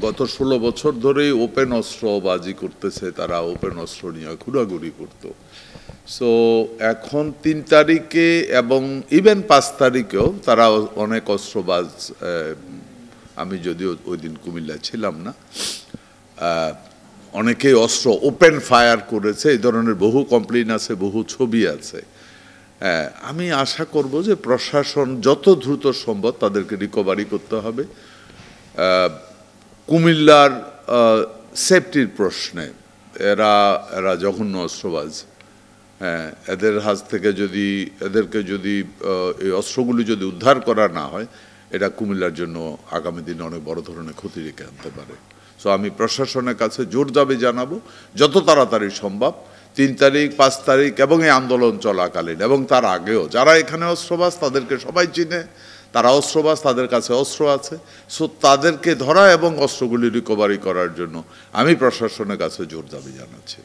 গত 16 বছর ধরেই ওপেন অস্ত্রবাজি করতেছে, তারা ওপেন অস্ত্র নিয়ে ঘোরাঘুরি করতো। সো এখন 3 তারিখে এবং ইভেন 5 তারিখেও তারা অনেক অস্ত্রবাজ, আমি যদিও ওই দিন কুমিল্লা ছিলাম না, অনেকেই অস্ত্র ওপেন ফায়ার করেছে। এই ধরনের বহু কমপ্লেইন আছে, বহু ছবি আছে। আমি আশা করব যে প্রশাসন যত দ্রুত সম্ভব তাদেরকে রিকভারি করতে হবে। কুমিল্লার সেফটির প্রশ্নে এরা জঘন্য অস্ত্রবাজ, এদের হাত থেকে এদেরকে যদি এই অস্ত্রগুলি যদি উদ্ধার করা না হয়, এটা কুমিল্লার জন্য আগামী দিনে অনেক বড় ধরনের ক্ষতি রেখে আনতে পারে। সো আমি প্রশাসনের কাছে জোর দাবি জানাবো যত তাড়াতাড়ি সম্ভব 3 তারিখ, 5 তারিখ এবং এই আন্দোলন চলাকালীন এবং তার আগেও যারা এখানে অস্ত্রবাজ তাদেরকে সবাই চিনে, তারা অস্ত্রবাজ, তাদের কাছে অস্ত্র আছে। সো তাদেরকে ধরা এবং অস্ত্রগুলি রিকভারি করার জন্য আমি প্রশাসনের কাছে জোর দাবি জানাচ্ছি।